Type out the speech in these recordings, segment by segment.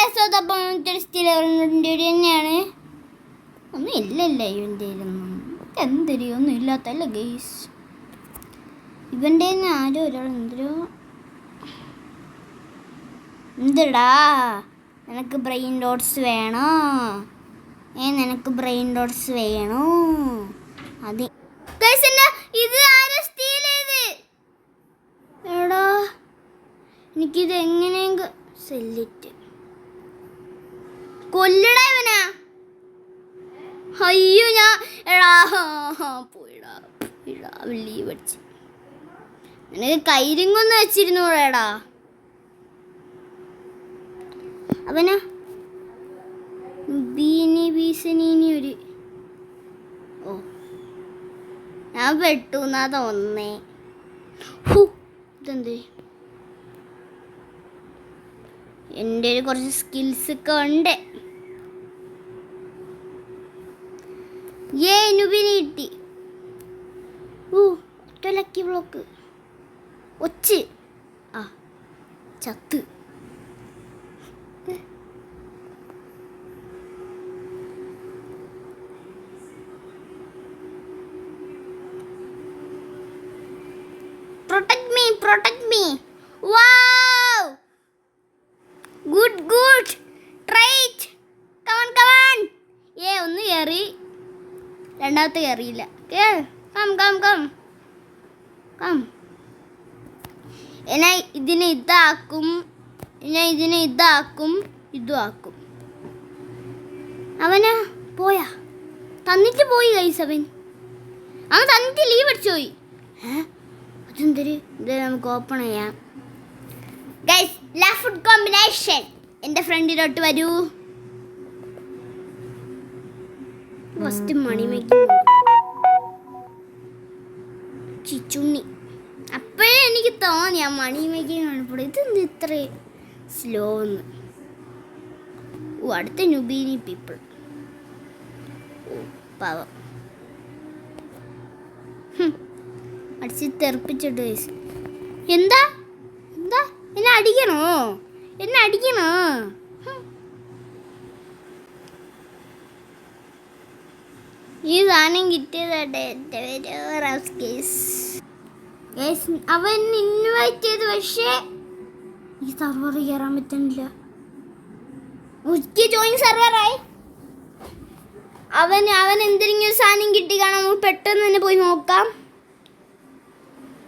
അതപ്പം തന്നെയാണ്. ഒന്നും ഇല്ലല്ലേ ഇവൻ്റെ എന്തൊരു ഒന്നും ഇല്ലാത്തല്ല ഗെയ്സ്. ഇവൻ്റെ ആരോ ഒരാൾ എന്തിടാ നിനക്ക് ബ്രെയിൻ ഡോട്ട്സ് വേണോ? നിനക്ക് ബ്രെയിൻ ഡോട്ട്സ് വേണോ? അത് ഇത് ആരോ സ്റ്റീൽ ചെയ്ത്. എടാ എനിക്കിത് എങ്ങനെയെങ്കിലും സെല്ലിറ്റ് കൊല്ലടാ ഇവനാ. അയ്യോ ഞാൻ എടാ പോയിടാ ലീവ് അടിച്ച്. നിനക്ക് കൈരിങ്ങൊന്ന് വെച്ചിരുന്നോടാ അവനാ. ബീനി ബീസനീനി ഒരു ഞാൻ പെട്ടു എന്നാ തോന്നേ. ഇതെന്ത് എൻ്റെ കുറച്ച് സ്കിൽസ് ഒക്കെ ഉണ്ട്. നുബിനി കിട്ടി. ഒറ്റ ലക്കി ബ്ലോക്ക് ഒച്ച് ചത്ത്. Protect me. Wow. Good. Try it. Come on. ഒന്ന് കയറി, രണ്ടാമത്തെ കയറിയില്ല. Come. എന്നാ ഇതിനെ ഇതാക്കും, ഇതും ആക്കും. അവനാ പോയാ തന്നിട്ട് പോയി ഗൈസ്. അവൻ തന്നിട്ട് ലീവ് അടിച്ചു പോയി. അതെന്തൊരു ഇത് നമുക്ക് ഓപ്പൺ ചെയ്യാം ഗൈസ്. ഫുഡ് കോമ്പിനേഷൻ എൻ്റെ ഫ്രണ്ടിലോട്ട് വരൂ. ഫസ്റ്റ് മണി മേക്കിംഗ് ചിച്ചുണ്ണി. അപ്പോഴേ എനിക്ക് തോന്നി ആ മണി മേക്കിംഗ് കാണപ്പോൾ ഇതെന്ത് ഇത്ര സ്ലോ എന്ന്. അടുത്ത നുബീനി പീപ്പിൾ. പാവം അടിച്ച് തെറിപ്പിച്ചിട്ട് ഗൈസ്. എന്താ എന്നെ അടിക്കണോ? ഈ സാധനം കിട്ടിയതാട്ടെ. അവൻ ഇൻവൈറ്റ് ചെയ്ത്, പക്ഷേ ഈ സർവർ കയറാൻ പറ്റുന്നില്ല. ജോയിൻ സർവറായി. അവൻ എന്തെങ്കിലും ഒരു സാധനം കിട്ടി കാണാം. നമുക്ക് പെട്ടെന്ന് തന്നെ പോയി നോക്കാം.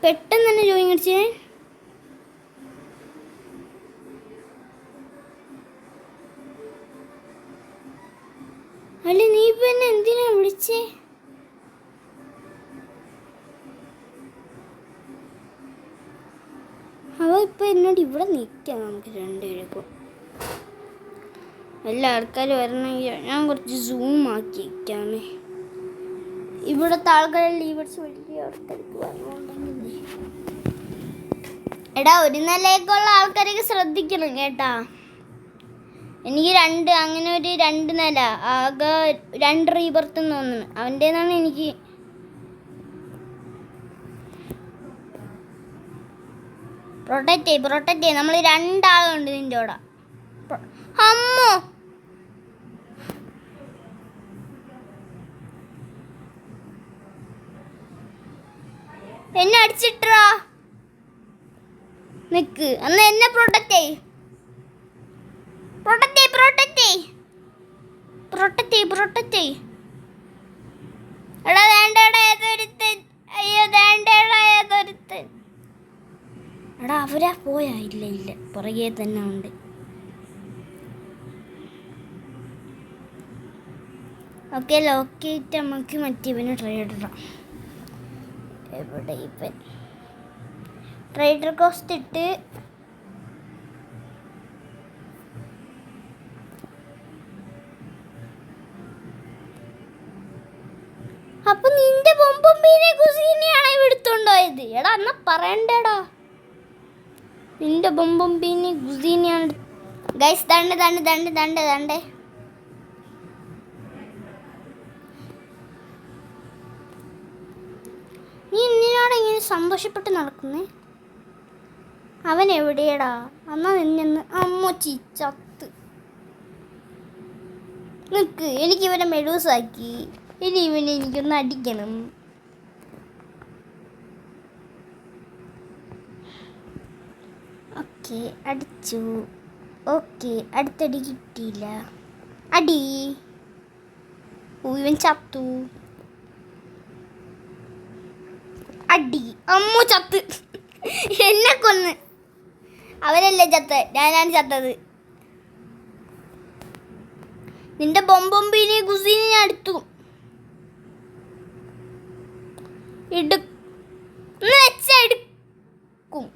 പെട്ടെന്ന് തന്നെ ജോയിൻ അടിച്ചേ. അല്ല നീ പിന്നെ എന്തിനാ വിളിച്ചേ? അവ ഇപ്പൊ എന്നോട് ഇവിടെ നിൽക്കാം. നമുക്ക് രണ്ടുപേർക്കും എല്ലാ ആൾക്കാരും വരണമെങ്കിൽ ഞാൻ കുറച്ച് സൂം ആക്കി വയ്ക്കാമേ. ഇവിടുത്തെ ആൾക്കാരെ ലീവേഴ്സ് വലിയ ആൾക്കാർക്ക് വന്നുകൊണ്ടെങ്കിൽ എടാ ഒരു നിലയൊക്കെയുള്ള ആൾക്കാരൊക്കെ ശ്രദ്ധിക്കണം കേട്ടാ. എനിക്ക് അങ്ങനെ ഒരു 2 നില ആകെ 2 റീബർത്ത് തോന്നുന്നു. അവൻ്റെന്നാണ് എനിക്ക്. പ്രൊട്ടക്റ്റ് ചെയ്യ്. നമ്മൾ 2 ആളുണ്ട് നിൻ്റെ കൂടെ. അമ്മോ എന്നെ അടിച്ചിട്ടാ. നിക്ക് അന്ന് എന്നെ പ്രൊട്ടക്റ്റ് ചെയ്. എടാ വേണ്ടടാ ഏതൊരുത്തൻ. അയ്യോ വേണ്ടടാ ഏതൊരുത്തൻ. എടാ അവരാ പോയാ? ഇല്ല പുറകെ തന്നെ ഉണ്ട്. ഓക്കെ ലോക്കേറ്റ് നമുക്ക് മറ്റേവന് ട്രേഡ് ഇടാം. എവിടെ ഇവൻ? ട്രേഡർ കോസ്റ്റ് ഇട്ട് അപ്പൊ നിന്റെ ബൊമ്പൊമ്പീനെ കുസീനെയാണ് എടുത്തോണ്ടോയത്. എടാ എന്നാ പറയണ്ടേടാ. നിന്റെ ബൊമ്പൊമ്പീനെ കുസീനെയാണ്. ഗൈസ് ദണ്ടെ നീ എന്തിനാണ് ഇങ്ങനെ സന്തോഷപ്പെട്ട് നടക്കുന്നേ? അവൻ എവിടെയടാ? എന്നാ നിന്നെന്ന് അമ്മ ചീച്ചത്ത്. നിക്ക്, എനിക്ക് ഇവനെ മെഡൂസാക്കി. ഇനി ഇവനെ എനിക്കൊന്ന് അടിക്കണം. ഓക്കെ, അടിച്ചു. ഓക്കെ, അടുത്തടി കിട്ടിയില്ല. അടി. ഇവൻ ചത്തു. അടി. അമ്മ ചത്ത്. എന്നെ കൊന്ന്. അവരല്ലേ ചത്ത്, ഞാനാണ് ചത്തത്. നിന്റെ ബൊമ്പൊമ്പീനെ കുസീനെ ഞാൻ എടുത്തു. എടുക്കും.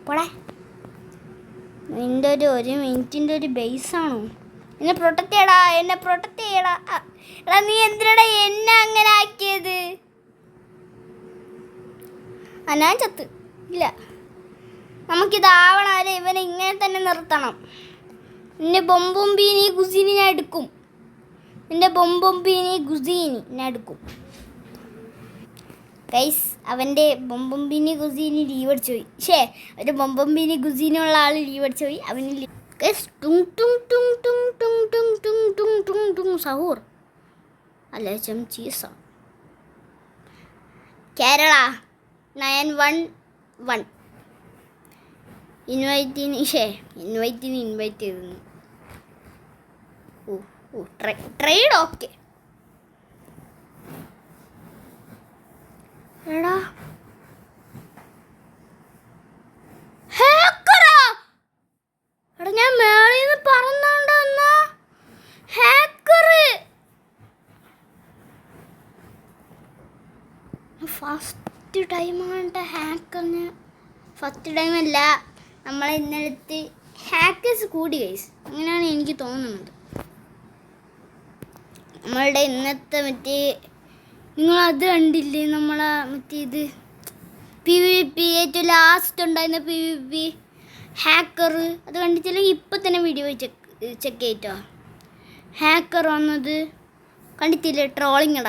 പോടെ. നിന്റെ ഒരു മിനിറ്റിൻ്റെ ഒരു ബേസാണോ? എന്നെ പ്രൊട്ടക്റ്റ് ചെയ്യടാ, എന്നെ പ്രൊട്ടക്റ്റ് ചെയ്യടാ. എടാ നീ എന്തിനാടാ എന്നെ അങ്ങനെ ആക്കിയത്? ഞാൻ ചത്ത്. ഇല്ല, നമുക്കിതാവണ ഇവനെ ഇങ്ങനെ തന്നെ നിർത്തണം. നിന്റെ ബൊമ്പൊമ്പീനി ഗുസീനി ഞാൻ എടുക്കും. നിന്റെ ബൊമ്പൊമ്പീനി ഗുസീനി ഞാൻ എടുക്കും. ഗൈസ്, അവൻ്റെ ബൊമ്പൊമ്പീനി ഗുസീനി ലീവ് അടിച്ചു പോയി. ഒരു ബൊമ്പൊമ്പീനി ഗുസീനുള്ള ആൾ ലീവ് അടിച്ചു പോയി. അവന് സഹൂർ അല്ല ചീസ. കേരള 911 ഇൻവൈറ്റ് ചെയ്തു. Trade okay. എടാ ഹാക്കറാ. എടാ ഞാൻ മേളിൽ നിന്ന് പറന്നോണ്ടെന്നാ ഹാക്കർ. ഫസ്റ്റ് ടൈമാണ് ഹാക്കറിന്. ഫസ്റ്റ് ടൈമല്ല, നമ്മളെ ഇന്നലത്തെ ഹാക്കേഴ്സ് കൂടി ഗൈസ്. അങ്ങനെയാണ് എനിക്ക് തോന്നുന്നത്. നമ്മളുടെ ഇന്നത്തെ മറ്റേ നിങ്ങളത് കണ്ടില്ലേ, നമ്മളെ മറ്റേ ഇത് PvP ഏറ്റവും ലാസ്റ്റ് ഉണ്ടായിരുന്ന PvP ഹാക്കർ. അത് കണ്ടിട്ടില്ലെങ്കിൽ ഇപ്പം തന്നെ വീഡിയോ ചെക്ക് ചെയ്തോ. ഹാക്കർ വന്നത് കണ്ടിട്ടില്ലേ? ട്രോളിങ്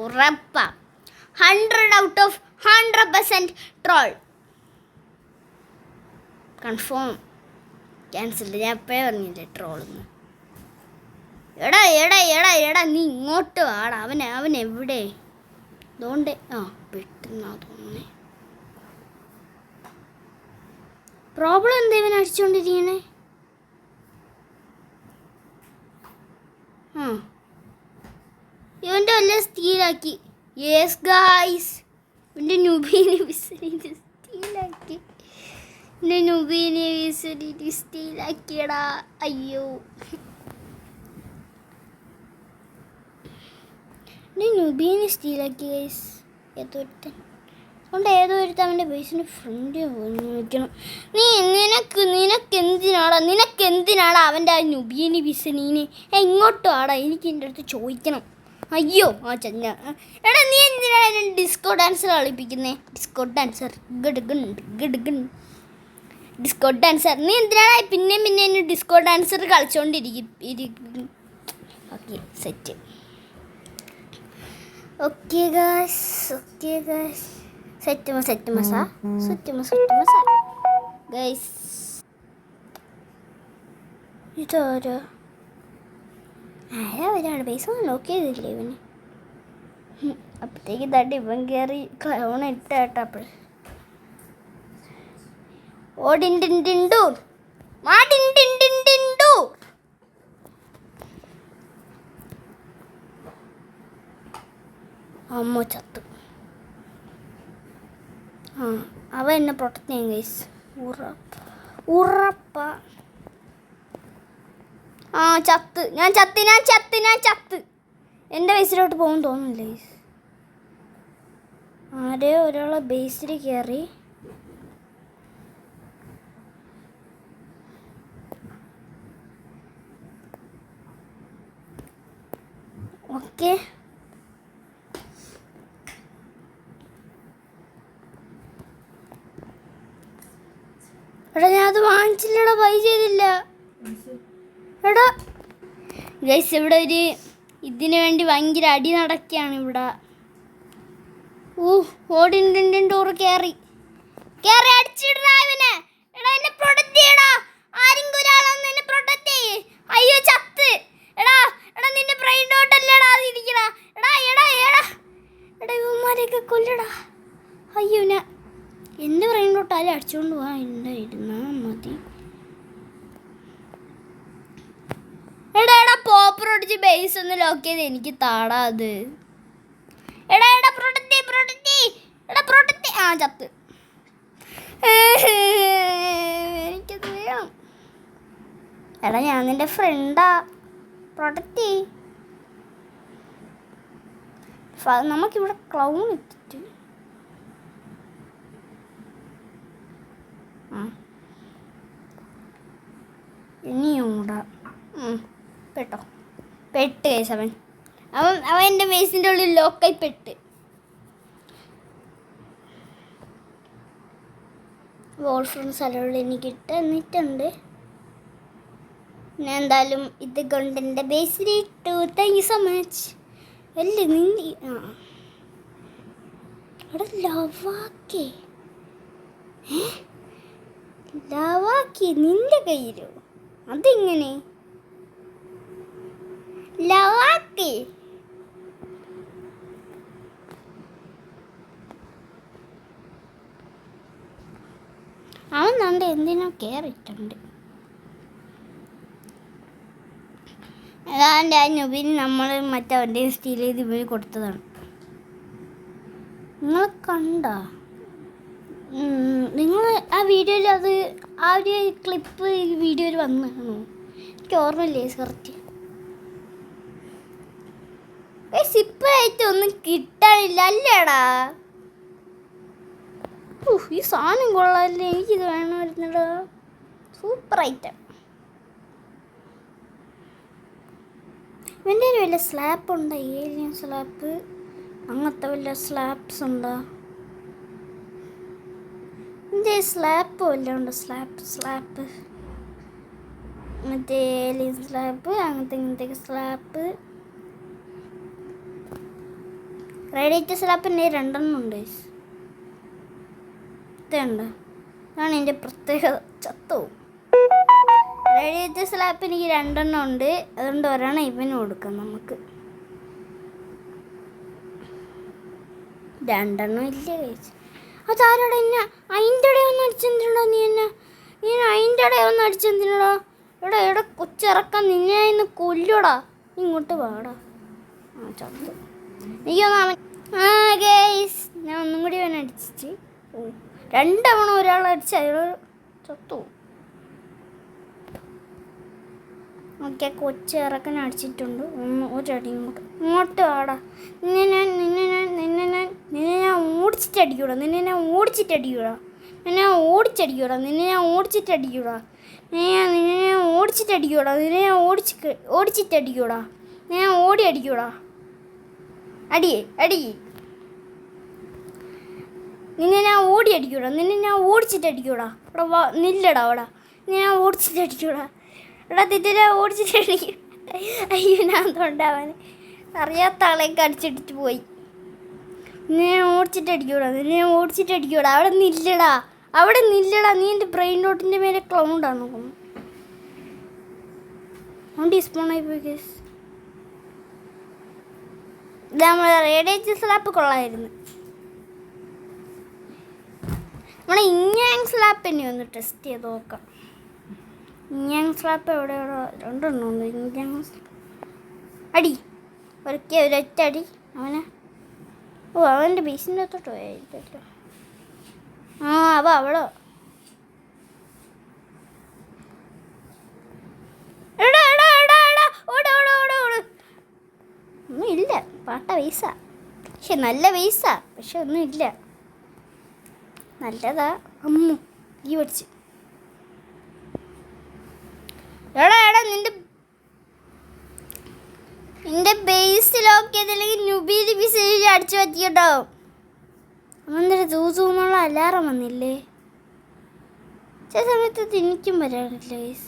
ഉറപ്പാ. 100 out of 100% troll. Confirm. Cancel. ഞാൻ എപ്പോഴേ പറഞ്ഞില്ലേ ട്രോളെന്ന്. എടാ നീ ഇങ്ങോട്ട് വാടാ. അവൻ എവിടെ? അതുകൊണ്ട് പെട്ടെന്നാ തോന്നുന്നേ. പ്രോബ്ലം എന്താ ഇവൻ അടിച്ചോണ്ടിരിക്കണേ? ഇവൻ്റെ വല്ല സ്റ്റീലാക്കി. യെസ് ഗായ്സ്, ഇവൻ്റെ നുബീനെ സ്റ്റീലാക്കിയടാ. അയ്യോ, നുബീനെ സ്റ്റീലാക്കി ഗൈസ്. അതുകൊണ്ട് ഏതോ ഒരുത്തൻ അവൻ്റെ ബേസിന് ഫ്രണ്ട് വയ്ക്കണം. നിനക്കെന്തിനാടാ അവൻ്റെ ആ നുബീനി ബിസനീനെ? ഇങ്ങോട്ടും ആടാ, എനിക്ക് എൻ്റെ അടുത്ത് ചോദിക്കണം. അയ്യോ എടാ നീ എന്തിനാണ് ഡിസ്കോ ഡാൻസർ കളിപ്പിക്കുന്നേ? ഡിസ്കോ ഡാൻസർ നീ എന്തിനാണ് പിന്നെ ഡിസ്കോ ഡാൻസർ കളിച്ചോണ്ടിരിക്കും? Okay, set. Okay guys, set മസാ ഗൈസ്. ഇതാരാ ഒരാൾ പൈസ ഒന്നും ലോക്ക് ചെയ്തില്ലേ ഇവന്? അപ്പോഴത്തേക്ക് തട്ടി ഇവൻ കയറി ക്ലൗൺ ഇട്ടാ. അപ്പോൾ ഓടിണ്ടിണ്ടു മാടിണ്ടിണ്ടിണ്ടു. അമ്മ ചത്തു. അവൻ എന്നെ പ്രൊട്ടക്ട് ചെയ്യും ഗൈസ്. ഉറപ്പ. ഞാൻ ചത്ത്. എൻ്റെ ബേസിലോട്ട് പോകുമെന്ന് തോന്നുന്നില്ല ഗൈസ്. ആരെയോ ഒരാളെ ബേസിൽ കയറി. ഓക്കെ, എടാ ഞാൻ അത് വാങ്ങിച്ചില്ലടാ, ബൈ ചെയ്തില്ല. എടാ ഗൈസ്, ഇവിടെ ഒരു ഇതിനു വേണ്ടി ഭയങ്കര അടി നടക്കുകയാണ് ഇവിടെ. ഓടിണ്ടൂറ് കയറി അടിച്ചിടാ ഇവനെ. എടാ എന്നെ പ്രൊട്ടക്ട് ചെയ്യടാ. ആരെങ്കിലും ഒരാളൊന്ന് എന്നെ പ്രൊട്ടക്ട് ചെയ്യ്. അയ്യോ ചത്ത്. എന്തുവാ ഉണ്ടായിരുന്നാ മതി. എടാ പോപ്പർ ഒടിച്ച് ബേസ് ഒന്ന് ലോക്ക് ചെയ്ത് എനിക്ക് താടാ അത്. എടാ പ്രൊട്ടക്റ്റ് ആ ചത്ത്. എനിക്കത് വേണം. എടാ ഞാൻ നിന്റെ ഫ്രണ്ടാ, പ്രൊട്ടക്റ്റ്. നമുക്കിവിടെ ക്ലൗൺ ഇട്ടിട്ട് ഇനിയൂടാ പെട്ടോ. പെട്ട് കേസ് അവൻ എൻ്റെ ബേസിൻ്റെ ഉള്ളിൽ ലോക്കായി പെട്ട്. വോൾഫ്രം സ്ഥലമുള്ള എനിക്ക് തന്നിട്ടുണ്ട്. ഞാൻ എന്തായാലും ഇത് കൊണ്ട് എൻ്റെ ബേസിലിട്ടു. Thank you so much. അല്ലേ നിന്നി അവിടെ ലവാക്കി നിന്റെ കയ്യിലോ? അതെങ്ങനെ ലവാക്കി? അവൻ കണ്ട് എന്തിനോ കയറിയിട്ടുണ്ട്. അതാണ്ട് ആ നൊബിന് നമ്മൾ മറ്റവൻ്റെ സ്റ്റീൽ ചെയ്ത് ഇവർ കൊടുത്തതാണ്. നിങ്ങൾ കണ്ടോ? നിങ്ങൾ ആ വീഡിയോയിൽ ആ ഒരു ക്ലിപ്പ് വീഡിയോയിൽ വന്നതാണോ? എനിക്ക് ഓർമ്മയില്ലേ കറക്റ്റ്. സിപ്പായിട്ട് ഒന്നും കിട്ടാനില്ല അല്ലേടാ. ഈ സാധനം കൊള്ളാല്ലേ, എനിക്കിത് വേണമായിരുന്നടാ. Super item. ഇവൻ്റെ വല്ല സ്ലാപ്പ് ഉണ്ടോ? ഏലിയൻ സ്ലാപ്പ് അങ്ങനത്തെ വല്ല സ്ലാപ്സ് ഉണ്ടോ? എൻ്റെ സ്ലാപ്പ് വല്ല ഉണ്ടോ? സ്ലാപ്പ് മറ്റേ ഏലിയൻ സ്ലാപ്പ് ഇങ്ങനത്തെ സ്ലാപ്പ്. റേഡിയേറ്റർ സ്ലാപ്പിൻ്റെ 2 ഉണ്ട്. ഇതുണ്ട്. അതാണ് എൻ്റെ പ്രത്യേകത. ചത്തവും റേഡിയേറ്റർ സ്ലാപ്പ് എനിക്ക് 2 ഉണ്ട്. അതുകൊണ്ട് ഒരെണ്ണം ഇവന് കൊടുക്കാം നമുക്ക്. 2 ഇല്ല കഴിച്ചു. അതാരോടെ എന്നെ അതിൻ്റെ ഇടയിൽ ഒന്ന് അടിച്ചെന്തിനോ? നീ അതിൻ്റെ ഇടയിൽ ഒന്ന് അടിച്ചെന്തിനോടാ? എടാ കൊച്ചിറക്കാൻ നിന്നെ ഇന്ന് കൊല്ലൂടാ. ഇങ്ങോട്ട് വാടാ. ചത്തു. ഗേയ്സ് ഞാൻ ഒന്നും കൂടി അവനെ അടിച്ചിട്ട് 2 തവണ ഒരാളടിച്ച് അയാൾ ചത്തു. ഓക്കെ കൊച്ചിറക്കൻ അടിച്ചിട്ടുണ്ട്. ഒരടി ഇങ്ങോട്ട് വാടാ. നിന്നെ ഞാൻ ഓടിച്ചിട്ടടിക്കൂടാ. നിന്നെ ഞാൻ ഓടിച്ചിട്ടടിക്കൂടാ. നിന്നെ ഞാൻ ഓടിച്ചടിക്കൂടാ. ഞാൻ ഓടി അടിക്കൂടാ. അടി നിന്നെ ഞാൻ ഓടി അടിക്കൂടാ. നിന്നെ ഞാൻ ഓടിച്ചിട്ടടിക്കൂടാ. അവിടെ നില്ലടാ. അവിടെ നിന്നെ ഞാൻ ഓടിച്ചിട്ടടിക്കൂടാ. എടാ തിന്നെ ഓടിച്ചിട്ടടിക്കും. അയ്യോ ഞാൻ തൊണ്ടാവാൻ അറിയാത്ത ആളെയൊക്കെ അടിച്ചിട്ടിട്ട് പോയി. നിന്നെ ഞാൻ ഓടിച്ചിട്ടടിക്കൂടാ. അവിടെ നില്ലടാ. നീ എൻ്റെ ബ്രെയിൻ ഡോട്ടിൻ്റെ മേലെ ക്ലൗണ്ടാണ് നോക്കുന്നു. അതുകൊണ്ട് ഡിസ്പോണായി പോയി കേസ്. ഇത് നമ്മൾ റേഡിയേറ്റർ സ്ലാപ്പ് കൊള്ളായിരുന്നു. നമ്മളെ ഇഞ്ഞാങ് സ്ലാപ്പ് തന്നെ ഒന്ന് ടെസ്റ്റ് ചെയ്ത് നോക്കാം. ഇഞ്ഞാങ് സ്ലാപ്പ് എവിടെയോ 2 ഉണ്ട്. ഇഞ്ഞാങ് അടി ഒരൊറ്റ അടി അവനെ. അവൻ്റെ ബേസിൻ്റെ അകത്തോട്ട് പോയായിട്ടല്ലോ. അവിടെ ഒന്നും ഇല്ല. പാട്ട പൈസ പക്ഷെ നല്ല പൈസ പക്ഷെ ഒന്നും ഇല്ല. നല്ലതാ അമ്മു ഈ പഠിച്ച്. എടാ നിന്റെ ബേസ് ലോക്ക് ചെയ്തില്ലെങ്കിൽ നുബീലി ബിസിൽ അടിച്ചു പറ്റിയിട്ടുണ്ടാവും. അന്നെന്തൊരു തൂന്നുള്ള അലാറം വന്നില്ലേ? ചില സമയത്ത് എനിക്കും വരാറില്ല ഗൈസ്.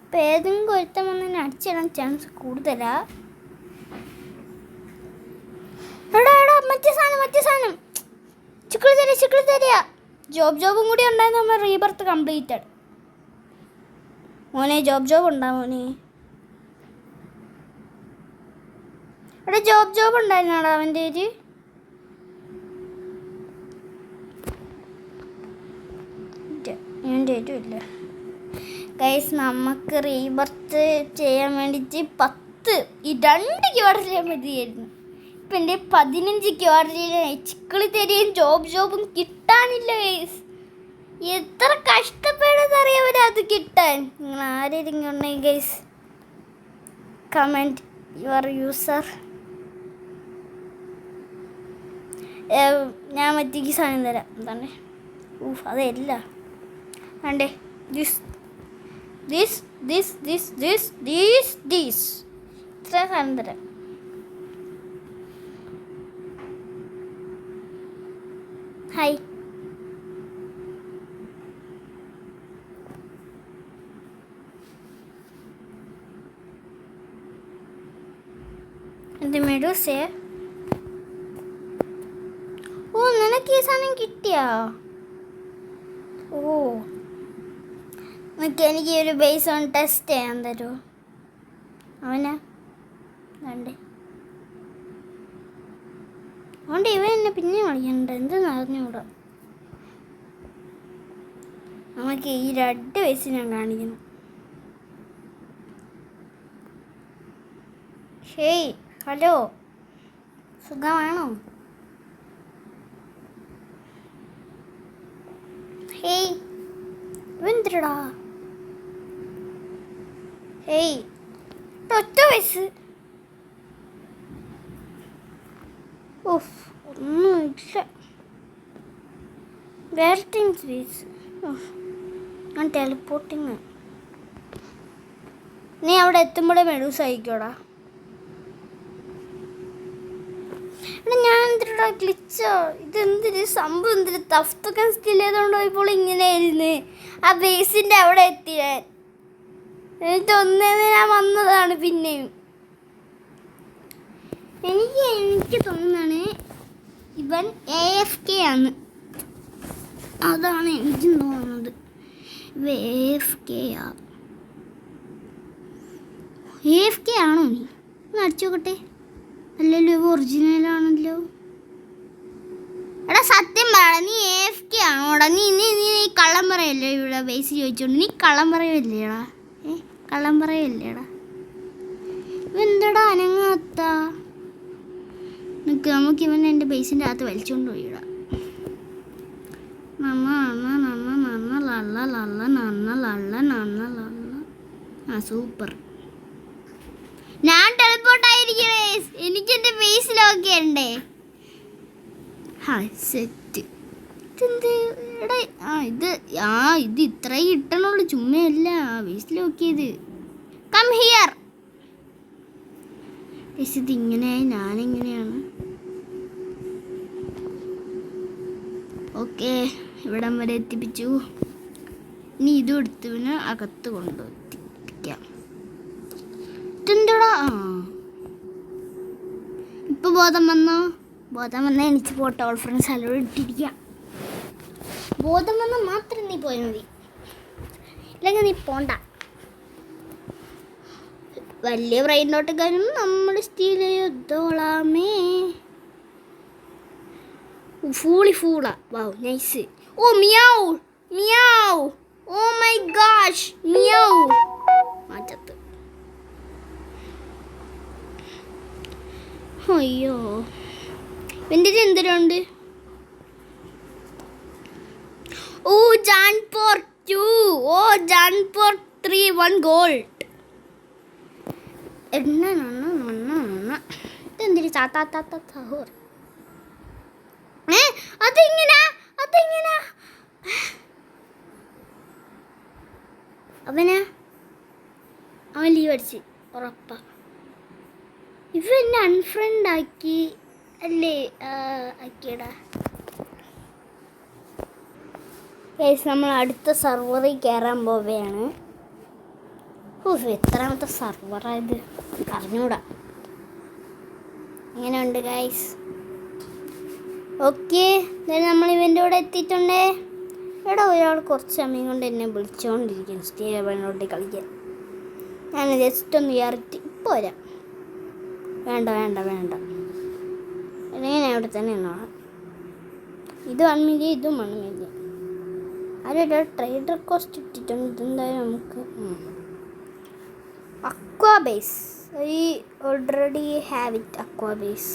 ഇപ്പം ഏതെങ്കിലും ഒരുത്തം വന്ന് അടിച്ചിടാൻ ചാൻസ് കൂടുതലാ. എടാ മറ്റേ സാധനം ചിക്കിളി തരിക. ജോബും കൂടി ഉണ്ടായിരുന്നു. നമ്മൾ റീബർത്ത് കംപ്ലീറ്റഡ്. മോനെ ജോബ് ഉണ്ടാ മോനെ? എടാ ജോബ് ഉണ്ടായിരുന്നാടാ അവൻ്റെ ഒരു എൻ്റെ ഇല്ല ഗൈസ്. നമുക്ക് റീബർത്ത് ചെയ്യാൻ വേണ്ടിയിട്ട് 10 ഈ 2 ക്വാർട്ടറിൽ മതിയായിരുന്നു. ഇപ്പം എൻ്റെ 15 ക്വാർട്ടറിൽ ചിക്കിളി തരികയും ജോബും കിട്ടാനില്ല ഗൈസ്. എത്ര കഷ്ടപ്പെടുന്നറിയാൻ അത് കിട്ടാൻ. നിങ്ങൾ ആരെങ്കിലും ഉണ്ടെങ്കിൽ ഗൈസ് കമൻറ്റ് യുവർ യൂസർ. ഞാൻ മറ്റേക്ക് സാധനം തരാം. എന്താണ് അതല്ല വേണ്ടേ. ദിസ് ഇത്ര സാധനം തരാം. ഹായ്. എന്ത് മെഡൂസേ? ഓ നിനക്ക് ഈ സാധനം കിട്ടിയാ? ഓ എനിക്ക് ഒരു ബേസ് ഓൺ ടെസ്റ്റ് ചെയ്യാൻ തരുമോ? അവനാ വേണ്ടേ? അതുകൊണ്ട് ഇവ എന്നെ പിന്നെ കളിക്കണ്ട. എന്തെന്ന് അറിഞ്ഞൂടാ. നമുക്ക് ഈ 2 വയസ്സ് ഞാൻ കാണിക്കണം. ഹേയ് ഹലോ, സുഖമാണോ? ഹേയ് എന്തിടാ? ഹേയ് 1 വയസ്സ്. ഓഫ് ഒന്നുമില്ല. വേറെ സ്പേസ്. ഞാൻ ടെലിപ്പോർട്ടിങ്. നീ അവിടെ എത്തുമ്പോഴേ മെഡൂസ് ആയിക്കോടാ. ഞാൻ എന്തിനാ ഗ്ലിച്ചോ? ഇതെന്തൊരു സംഭവം? എന്തൊരു തഫ്തൊക്കെ സ്കിൽ ചെയ്തുകൊണ്ട് പോയപ്പോൾ ഇങ്ങനെയായിരുന്നു. ആ ബേസിൻ്റെ അവിടെ എത്തിയ എന്നിട്ടൊന്നേ ഞാൻ വന്നതാണ്. പിന്നെയും എനിക്ക് തോന്നുന്നതാണ് ഇവൻ AFK ആണ്. അതാണ് എനിക്കും തോന്നുന്നത്. AFK ആണോ? നീ ഒന്ന് അടിച്ചു നോക്കട്ടെ. അല്ലല്ലോ, ഒറിജിനലാണല്ലോ. എടാ സത്യം പറ, നീ AFK ആണോടാ? നീ കള്ളം പറയല്ലേ? ഇവിടെ ബേസ് ചോദിച്ചോണ്ട് നീ കള്ളം പറയല്ലേടാ? കള്ളം പറയല്ലേടാ? ഇവെന്താടാ അനങ്ങാത്ത? നമുക്ക് ഇവൻ എൻ്റെ ബേസിൻ്റെ അകത്ത് വലിച്ചുകൊണ്ട് പോയിടാം. ആ സൂപ്പർ. ഞാൻ ടെലിപ്പോർട്ടായിരിക്കണേ. എനിക്ക് എൻ്റെ ബേസിലൊക്കെ ഉണ്ടേ. സെറ്റ്. ഇതെന്ത് എടാ? ഇത് ഇത്രയും കിട്ടണുള്ളൂ, ചുമ്മയല്ല. ബേസിൽ നോക്കിയത്. Come here. ഇതിങ്ങനെയായി ഞാനെങ്ങനെയാണ്? ഓക്കെ, ഇവിടം വരെ എത്തിപ്പിച്ചു. ഇനി ഇതും എടുത്തവന് അകത്ത് കൊണ്ടെത്തിക്കാം. ഇതെന്താടാ? ഇപ്പൊ ബോധം വന്നോ? ബോധം വന്നാൽ എനിക്ക് പോട്ടെ. ഓൾ ഫ്രണ്ട്സ് ഹലോ ഇട്ടിരിക്കാം. ബോധം വന്നാൽ മാത്രം നീ പോയാൽ മതി, ഇല്ലെങ്കിൽ നീ പോണ്ട. വലിയ ബ്രെയിനോട്ടക്കാരും നമ്മൾ സ്റ്റീൽ ചെയ്തോളാമേ. ഫൂളാ. Wow nice. Oh meow meow. Oh my gosh meow. മാറ്റത്ത്. അയ്യോ എൻ്റെ എന്തിനുണ്ട്? ഓ ജാൻപോർ 2. ഓ ജാൻപോർ 3 1 ഗോൾഡ്. ഇതെന്തിരി ചാത്താത്താത്താഹോർ? അതെങ്ങനാ? അവൻ ലീവ് അടിച്ച് ഉറപ്പാ. ഇവ എന്നെ അൺഫ്രണ്ട് ആക്കി അല്ലേ? ആക്കിയടാ. നമ്മൾ അടുത്ത സർവറിൽ കയറാൻ പോവുകയാണ്. എത്രാമത്തെ സർവറായത് അറിഞ്ഞൂടാ. എങ്ങനെയുണ്ട് ഗൈസ്? ഓക്കെ, നമ്മൾ ഇവൻ്റെ കൂടെ എത്തിയിട്ടുണ്ടേ. എടാ ഒരാൾ കുറച്ച് സമയം കൊണ്ട് എന്നെ വിളിച്ചുകൊണ്ടിരിക്കുന്നു സ്റ്റേബിളിലോട്ട് കളിക്കാൻ. ഞാൻ ജസ്റ്റ് ഒന്ന് കയറിയിട്ട് ഇപ്പോൾ വരാം. വേണ്ട അല്ലെങ്കിൽ ഞാൻ ഇവിടെ തന്നെ നിന്നോളാം. ഇത് 1 മില്യൺ, ഇതും 1 മില്യൺ. ആരൊരു ട്രേഡ് റിക്വസ്റ്റ് ഇട്ടിട്ടുണ്ട്. ഇതെന്തായാലും നമുക്ക് aqua base. I already have it. Aqua base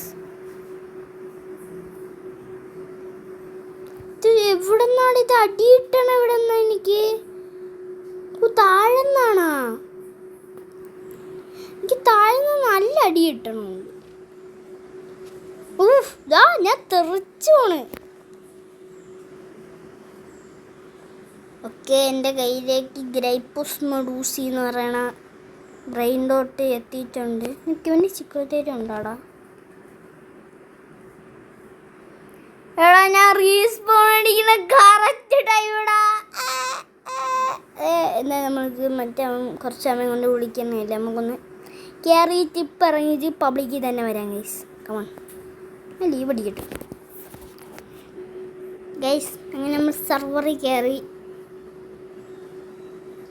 എവിടെ നിന്നാണ് ഇത് അടിയിട്ടണ? എവിടെ നിന്നാ? എനിക്ക് താഴെന്നാണോ? എനിക്ക് താഴെ നല്ല അടി കിട്ടണം. ഞാൻ തെറിച്ചു പോണ്. ഓക്കെ, എൻ്റെ കയ്യിലേക്ക് ഗ്രൈപ്പൂസ് മെഡൂസി എന്ന് പറയണ ബ്രെയിൻ ഡോട്ട് എത്തിയിട്ടുണ്ട്. എനിക്ക് വേണ്ടി ചിക്കത്തേരി ഉണ്ടാടാ. എടാ ഞാൻ റീസ്പോൺ അടിക്കുന്ന കറക്റ്റ് ടൈമിടാ. എന്നാൽ നമ്മൾക്ക് മറ്റേ കുറച്ച് സമയം കൊണ്ട് വിളിക്കുന്നില്ല. നമുക്കൊന്ന് കയറിയിട്ട് ഇപ്പം ഇറങ്ങിയിട്ട് പബ്ലിക്കിൽ തന്നെ വരാം ഗൈസ്. കമോൺ, ഞാൻ ലീവ് അടിക്കട്ടെ ഗൈസ്. അങ്ങനെ നമ്മൾ സർവറിൽ കയറി.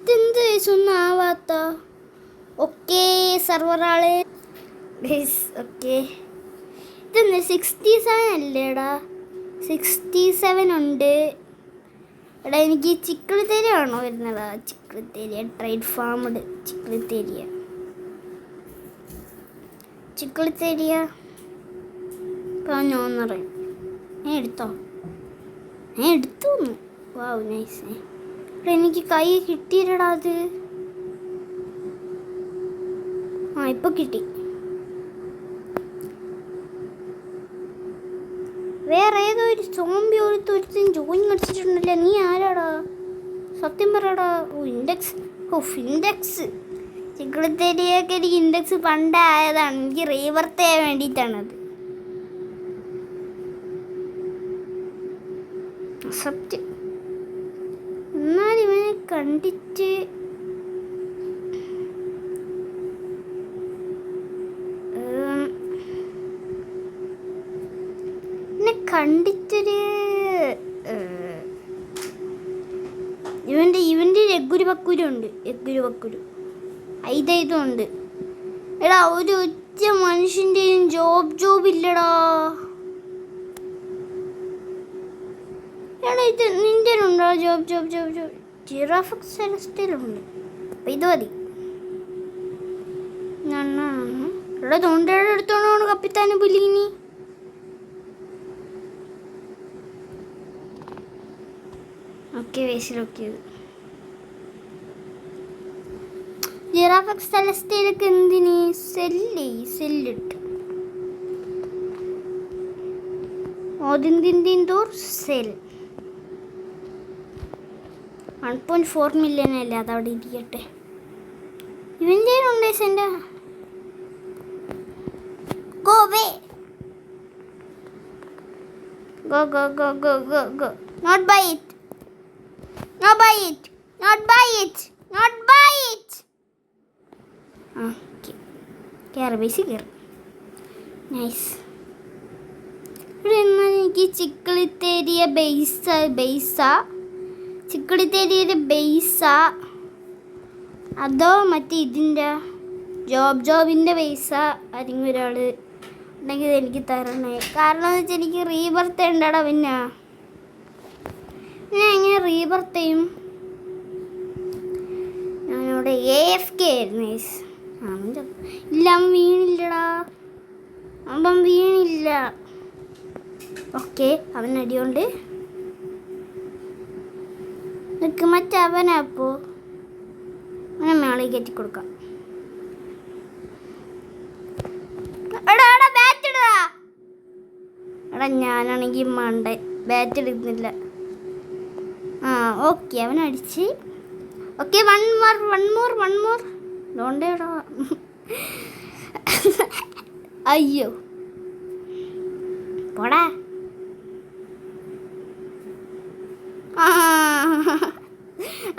ഇതെന്ത് ഗൈസ് ഒന്നും ആവാത്ത? Okay സർവറാള് guys. ഓക്കെ, ഇതെന്താ 67 അല്ലേടാ? 67 ഉണ്ട്. എടാ എനിക്ക് ചിക്കിളിത്തേരി ആണോ വരുന്നതാ? ചിക്കിളിത്തേരിയ ട്രേഡ് ഫാമഡ് ചിക്കിളിത്തേരിയ പറഞ്ഞോന്നറിയാം. ഞാൻ എടുത്തോ? ഞാൻ എടുത്തു. Wow nice. എടാ എനിക്ക് കൈ കിട്ടിയില്ലടാ അത്. ഇപ്പൊ കിട്ടി. വേറെ ഏതോ ഒരു സോംബി ഒരുത്തും ജോയിൻ അടിച്ചിട്ടുണ്ടല്ലോ. നീ ആരാടാ? സത്യം പറയടാ. ഇൻഡെക്സ് ചിക്കിളിത്തേരിയൊക്കെ എനിക്ക് ഇൻഡെക്സ് പണ്ടേ ആയതാണ്. എനിക്ക് റീവർത്ത് ചെയ്യാൻ വേണ്ടിയിട്ടാണത്. സത്യം. എന്നാൽ ഇവനെ കണ്ടിട്ട് കണ്ടിട്ടൊരു ഇവൻ്റെ എഗ്ഗുരു പക്കുരുണ്ട്. ഇതുണ്ട്. എടാ ഒരു ഒറ്റ മനുഷ്യൻ്റെയും ജോബ് ഇല്ലടാ. എടാ ഇത് നിൻ്റെ ഉണ്ടോ ജോബ്? ജിറാഫ് സെലസ്റ്റിലുണ്ട്. അപ്പം ഇത് മതി. എടാ തൊണ്ടയുടെ എടുത്തോണോ കപ്പിത്താനും പുലിനി? ഓക്കെ വേസിലൊക്കെ ജിറാഫ് സെലസ്റ്റിലൊക്കെ എന്തിന് സെല്ലിട്ട് ഓതിന്തിന്തോർ സെൽ 1.4 മില്യൺ അല്ലേ? അതവിടെ ഇരിക്കട്ടെ. ഇവൻ്റെ ഉണ്ട് send. Go away. Go. Not buy it. Okay. Care basic care. Nice. ഇവിടെ എന്നാൽ എനിക്ക് ചിക്കിളിത്തേരിയ ബേസാ അതോ മറ്റേ ഇതിൻ്റെ ജോബിൻ്റെ ബേസ ആരെങ്കിലും ഒരാൾ ഉണ്ടെങ്കിൽ എനിക്ക് തരണേ. കാരണം എന്ന് വെച്ചാൽ എനിക്ക് റീബർത്ത് ഉണ്ടടാ. പിന്നെ ഞാൻ എങ്ങനെ റീബർത്ത് ചെയ്യും? ഞാനിവിടെ AFK ആയിരുന്നു. ഇല്ല, അവൻ വീണില്ലടാ. അവൻ വീണില്ല. ഓക്കെ, അവൻ അടിയോണ്ട് നിൽക്ക്. മറ്റവനപ്പോൾ അവനെ മേളയിൽ കയറ്റി കൊടുക്കാം. എടാ ഞാനാണെങ്കിൽ മണ്ടൻ, ബാറ്റ് എടുക്കുന്നില്ല. ഓക്കെ അവൻ അടിച്ച്. ഓക്കെ വൺ മോർ ഡോണ്ടേടാ. അയ്യോ പോടാ.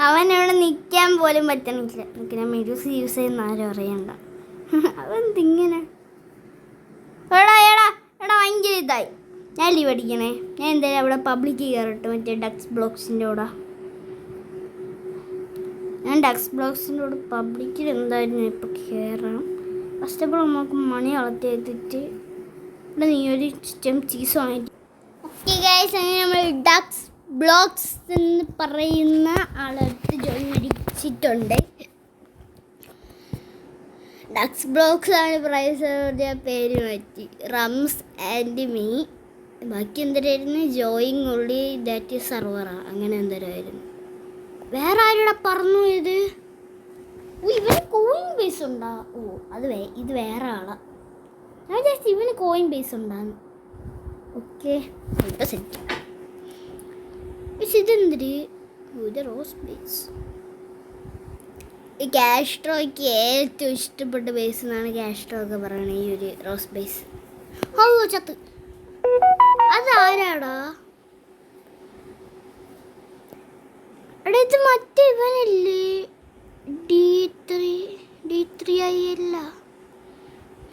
അവനവിടെ നിൽക്കാൻ പോലും പറ്റണില്ല. എനിക്ക് ഞാൻ മെഡൂസ് യൂസ് ചെയ്യുന്ന ആരും അറിയണ്ട. അവന്തിങ്ങനെ എടാ ഭയങ്കര ഇതായി. ഞാൻ ലീവ് അടിക്കണേ. ഞാൻ എന്തായാലും അവിടെ പബ്ലിക്ക് കയറട്ടെ. മറ്റേ ഡക്സ് ബ്ലോക്സിൻ്റെ കൂടെ ഞാൻ പബ്ലിക്കിൽ എന്തായാലും ഞാൻ ഇപ്പോൾ കയറണം. ഫസ്റ്റ് ഓഫ് ഓൾ നമുക്ക് മണി കളക്ട് ചെയ്തിട്ട് ഇവിടെ നീ ഒരു ചിക്കൻ ചീസ് വാങ്ങിയിട്ട്. ഓക്കെ ഗൈസ്, അങ്ങനെ നമ്മൾ ഡക്സ് ബ്ലോഗ്സ് എന്ന് പറയുന്ന ആളടുത്ത് ജോയിൻ അടിച്ചിട്ടുണ്ട്. ഡക്സ് ബ്ലോഗ്സ് ആണ് പ്രൈസ് പേര് മാറ്റി. Rums and me. ബാക്കി എന്തരായിരുന്നു? ജോയിങ് ഉള്ളി ദാറ്റ് സർവറാ, അങ്ങനെ എന്തരായിരുന്നു. വേറെ ആരുടെ പറഞ്ഞു ഇത്? ഇവന് കോയിൻ ബേസ് ഉണ്ടാ? ഇത് വേറെ ആളാ. ഞാൻ വിചാരിച്ചു ഇവന് കോയിൻ ബേസ് ഉണ്ടാന്ന്. ഓക്കെ, ഇപ്പം സെറ്റ്. പക്ഷെ ഇതെന്തിര്? ഇത് റോസ് ബേസ്. ഈ കാസ്ട്രോയ്ക്ക് ഏറ്റവും ഇഷ്ടപ്പെട്ട ബേസ് എന്നാണ് കാസ്ട്രോ ഒക്കെ പറയണത്. ഈ ഒരു റോസ് ബേസ്. ചത്ത്. അതാരാടാ? എടാ ഇത് മറ്റേ ഇവനല്ലേ? D3 അല്ല.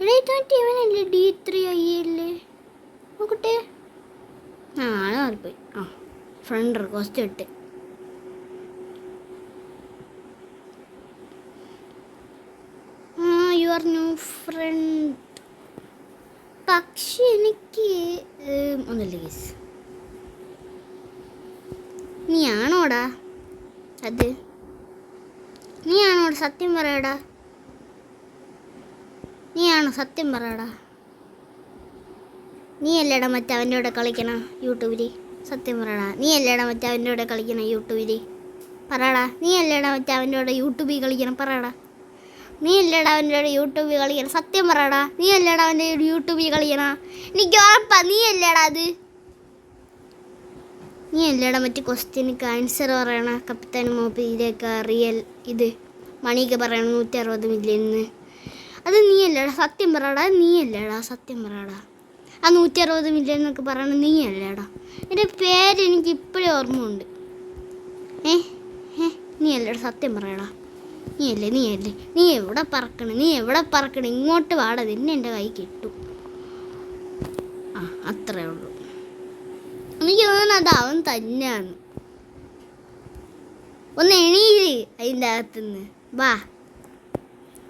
എടാ ഇത് മറ്റേ ഇവനല്ലേ? D3 അല്ലേ? നോക്കട്ടെ. ആളെ മാറിപ്പോയി. ഫ്രണ്ട് റിക്വസ്റ്റ് ഇട്ട്. Your new front. പക്ഷെ എനിക്ക് ഒന്നുമില്ല കേസ്. നീയാണോടാ അത്? നീയാണോടാ? സത്യം പറയടാ. നീയാണോ? സത്യം പറയടാ. നീ അല്ലേടാ മറ്റേ അവൻ്റെ കൂടെ കളിക്കണ യൂട്യൂബിൽ? സത്യം പറയടാ. നീ അല്ലേടാ മറ്റേ അവൻ്റെ കൂടെ കളിക്കണ യൂട്യൂബിൽ? പറയടാ. നീ അല്ലേടാ മറ്റേ അവൻ്റെ കൂടെ യൂട്യൂബിൽ കളിക്കണം? പറയടാ. നീ അല്ലേടാ അവൻ്റെ കൂടെ യൂട്യൂബിൽ കളിക്കണം? സത്യം പറയടാ. നീ അല്ലേടാ അവൻ്റെ യൂട്യൂബിൽ കളിക്കണ? എനിക്ക് ഉറപ്പാ നീ അല്ലേടാ അത്. നീ അല്ലേടാ മറ്റേ ക്വസ്റ്റ്യനൊക്കെ ആൻസർ പറയണ? കപ്പിത്താൻ മൊബൈലൊക്കെ റിയൽ ഇത് മണിയൊക്കെ പറയണം 160 മില്യൺ. അത് നീ അല്ലേടാ? സത്യം പറയടാ. നീ അല്ലേടാ? സത്യം പറയടാ. ആ 160 മില്യൺ എന്നൊക്കെ പറയണത് നീ അല്ലേടാ? എൻ്റെ പേര് എനിക്ക് ഇപ്പോഴും ഓർമ്മയുണ്ട്. നീ അല്ലേടാ? സത്യം പറയടാ. നീ അല്ലേ? നീ എവിടെ പറക്കണം? ഇങ്ങോട്ട് വാടാ, നിന്നെ എൻ്റെ കൈ കിട്ടും. അത്രേ ഉള്ളൂ. എനിക്ക് തോന്നുന്നത് അവൻ തന്നെയാണ്. ഒന്ന് എണീര് അതിൻ്റെ അകത്തുനിന്ന്. വാ,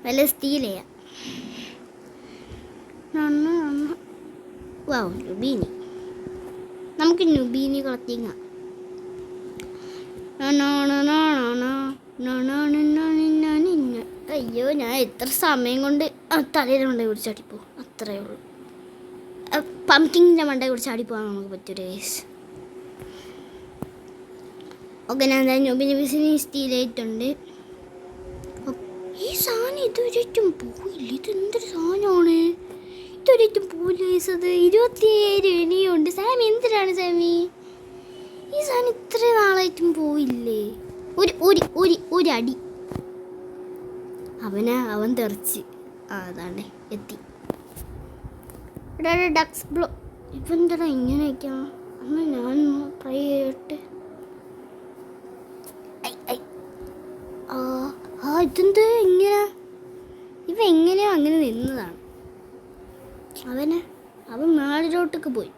വല്ല സ്റ്റീൽ ചെയ്യാം. നുബീനി. നമുക്ക് നുബീനി കളത്തിങ്ങ. അയ്യോ, ഞാൻ എത്ര സമയം കൊണ്ട് തലയുടെ മണ്ടയെ കുറിച്ച് ചാടിപ്പോ. അത്രയേ ഉള്ളൂ. പംകിങ്ങിൻ്റെ മണ്ടയെ കുറിച്ച് ചാടിപ്പോവാൻ നമുക്ക് പറ്റൊരു കേസ്. ഓക്കെ, ഞാൻ എന്തായാലും നുബിനി ബിസിനി സ്റ്റീലായിട്ടുണ്ട്. ഈ സാധനം ഇതുവരെയും പോയില്ല. ഇതെന്തൊരു സാധനമാണ്? ഇതുവരെയും പോയില്ല. അത് 27 ഇനിയുണ്ട്. സാമി എന്തിനാണ് സാമി ഈ സാധനം ഇത്ര നാളായിട്ടും പോയില്ലേ? ഒരു അടി അവൻ തെറിച്ച്. അതാണ്ടേ എത്തി. ഡക്സ് ബ്ലോ. ഇവന്താ ഇങ്ങനെയൊക്കെയാ? അന്ന് ഞാൻ ട്രൈ ചെയ്യട്ടെ. ഇതെന്ത് ഇങ്ങനെ? എങ്ങനെയോ അങ്ങനെ നിന്നതാണ്. അവൻ നാടിലോട്ടൊക്കെ പോയി.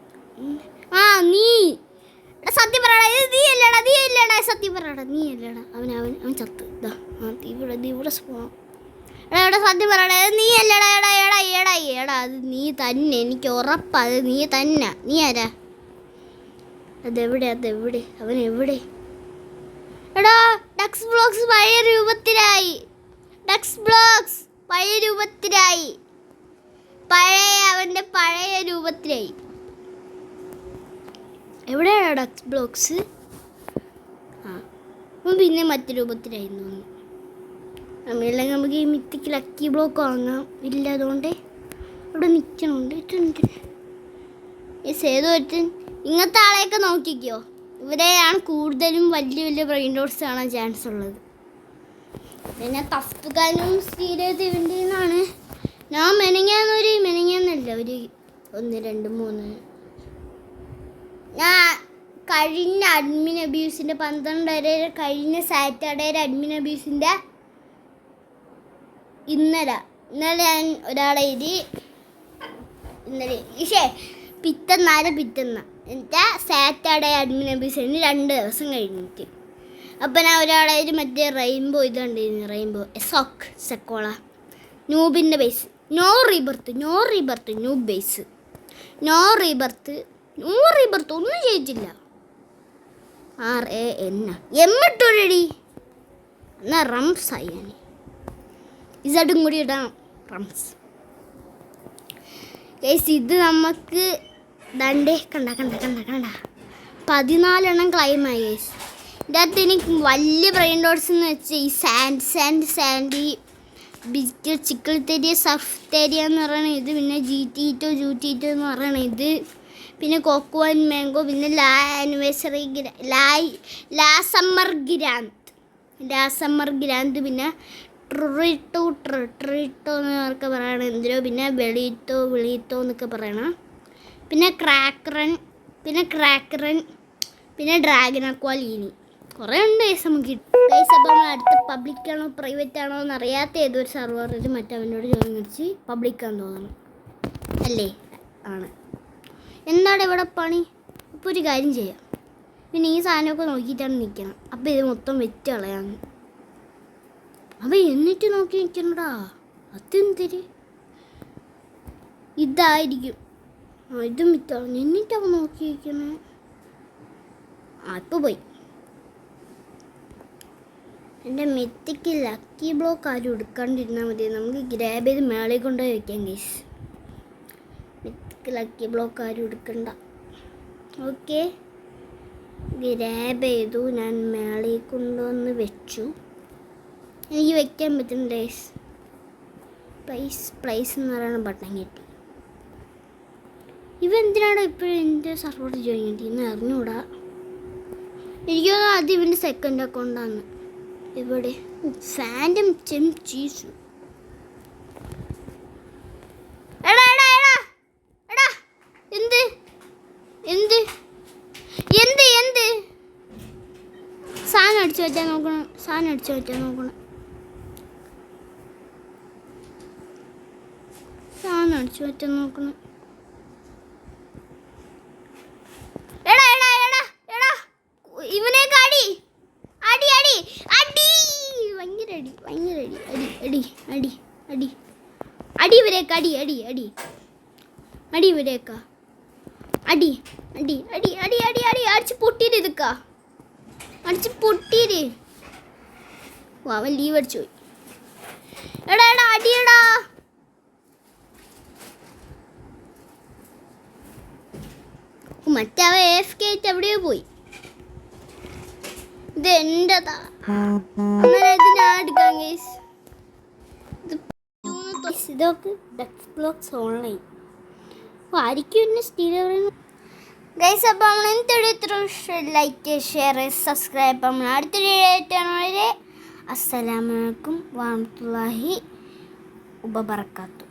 നീ സത്യം പറയടാ. നീ അല്ലടാ. സത്യം പറയടാ. നീ അല്ലടാ. അവൻ ചത്ത്. ഇവിടെ പോണം. എടാ സത്യം പറയടാ. നീ അല്ലടാ. എടാ അത് നീ തന്നെ. എനിക്ക് ഉറപ്പാ അത് നീ തന്നെ. നീ ആരാ? അതെവിടെ? അവൻ എവിടെ? എടാ ഡക്സ് ബ്ലോഗ്സ് പഴയ രൂപത്തിലായി. അവൻ്റെ പഴയ രൂപത്തിലായി. എവിടെയാണ് ഡക്സ് ബ്ലോഗ്സ്? പിന്നെ മറ്റു രൂപത്തിലായിരുന്നു. നമ്മളെല്ലാം നമുക്ക് ഈ മിത്തിക്ക് ലക്കി ബ്ലോക്ക് വാങ്ങാം. ഇല്ല, അതുകൊണ്ട് ഇവിടെ നിൽക്കണുണ്ട്. ഈ സേതു ഒരുത്തൻ ഇങ്ങനത്തെ ആളെയൊക്കെ നോക്കിക്കോ. ഇവരെയാണ് കൂടുതലും വലിയ ബ്രെയിൻ റോട്ട്സ് കാണാൻ ചാൻസ് ഉള്ളത്. പിന്നെ തഫ്തുഖാനും സ്റ്റീലേത് ഇവൻ്റെ നിന്നാണ്. ഞാൻ മെനങ്ങാന്നല്ല ഒരു 1 2 3 ഞാൻ കഴിഞ്ഞ അഡ്മിൻ അബ്യൂസിൻ്റെ 12 വരെ കഴിഞ്ഞ സാറ്റർഡേ അഡ്മിൻ അബ്യൂസിൻ്റെ ഇന്നലെ ഞാൻ ഒരാളെ പിറ്റന്ന എന്നിട്ട് സാറ്റർഡേ അഡ്മിൻ അബ്യൂസിന് 2 ദിവസം കഴിഞ്ഞിട്ട്. അപ്പം ഞാൻ ഒരാളെ മറ്റേ റെയിൻബോ കണ്ടിരുന്നു. റെയിൻബോ സെക്കോള ന്യൂബിൻ്റെ base. No rebirth noob base. No rebirth ഒന്നും ചെയ്തിട്ടില്ല. RAN എം ഇട്ടൊരടി എന്നാ റംസ് ആയി ഇസഡും കൂടി ഇടാം റംസ്. ഗൈസ് ഇത് നമുക്ക് ദണ്ടേ കണ്ട 14 ക്ലൈമായി ഗൈസ്. ഇതിൻ്റെ അകത്ത് എനിക്ക് വലിയ ബ്രെയിൻ ഡോട്ട്സ് എന്ന് വെച്ചാൽ ഈ സാൻഡി ബിസ്ക്കറ്റ് ചിക്കിൾ തെരിയ സർഫ് തെരിയ എന്ന് പറയണ ഇത്, പിന്നെ ജൂറ്റീറ്റോ എന്ന് പറയണ ഇത്, പിന്നെ കോക്കോ ആൻഡ് മാംഗോ, പിന്നെ ലാ സമ്മർ ഗ്രാന്ത്, പിന്നെ ട്രിട്ടോ എന്നൊക്കെ പറയണ എന്തിനോ, പിന്നെ വെളിത്തോ എന്നൊക്കെ പറയണം, പിന്നെ ക്രാക്കറൻ, പിന്നെ ഡ്രാഗൺ അക്വാലീനി. കുറേ ഉണ്ട് ഗൈസ് നമുക്ക് കിട്ടും ഗൈസ്. അപ്പോൾ നമ്മൾ അടുത്ത് പബ്ലിക് ആണോ പ്രൈവറ്റ് ആണോ എന്ന് അറിയാത്ത ഏതൊരു സർവറിൽ മറ്റവനോട് ചോദിച്ച് പബ്ലിക്കാന്ന് തോന്നണം അല്ലേ? ആണ്. എന്താണ് ഇവിടെ പണി? ഇപ്പോൾ ഒരു കാര്യം ചെയ്യാം, പിന്നെ ഈ സാധനമൊക്കെ നോക്കിയിട്ടാണ് നിൽക്കണം. അപ്പോൾ ഇത് മൊത്തം വെച്ച് കളയാന്ന്. അപ്പോൾ എന്നിട്ട് നോക്കി നിൽക്കണടാ, അതെന്തിരി ഇതായിരിക്കും. ഇതും വിറ്റാണ് എന്നിട്ടവ നോക്കി നിൽക്കണേ. ഇപ്പോൾ പോയി. എൻ്റെ മെത്തിക്ക് ലക്കി ബ്ലോക്ക് ആരും എടുക്കാണ്ടിരുന്നാൽ മതി. നമുക്ക് ഗ്രാബ് ചെയ്ത് മേളയിൽ കൊണ്ടുപോയി വെക്കാം ഗൈസ്. മെത്തിക്ക് ലക്കി ബ്ലോക്ക് ആരും എടുക്കണ്ട. ഓക്കെ, ഗ്രാബ് ചെയ്തു. ഞാൻ മേളയിൽ കൊണ്ടുവന്ന് വെച്ചു. എനിക്ക് വെക്കാൻ പറ്റും ഗൈസ്. പ്ലേസ് എന്ന് പറയുന്ന ബട്ടൺ കിട്ടി. എന്തിനാണ് ഇപ്പോഴും എൻ്റെ സർവർ ജോയിൻ ചെയ്തിന്ന് അറിഞ്ഞൂടാ. എനിക്ക് തോന്നുന്നു അത് ഇവൻ്റെ സെക്കൻഡ് അക്കൗണ്ടാണ്. ഇവിടെ ഫാൻറ്റം ചീസു. എടാ എന്ത് സാധനം അടിച്ചു വെച്ചാൽ നോക്കണം. ഇവനേക്ക് അടിച്ച് പൊട്ടീര്. അവൻ ലീവ് അടിച്ചു പോയി. എടാ അടിയടാ. മറ്റവ AFK ആയിട്ട് എവിടെയോ പോയി. ഇത് എൻ്റെതാ. ഇതൊക്കെ ബ്ലോക്സ് ഓൺലൈൻ ആയിരിക്കും. ഗൈസ് അപ്പോൾ നമ്മൾ എന്തൊരു ലൈക്ക് ഷെയർ സബ്സ്ക്രൈബ്. നമ്മൾ അടുത്തൊരു വീഡിയോ. അസ്സലാമു അലൈക്കും വറഹ്മത്തുള്ളാഹി വബറകാതുഹു.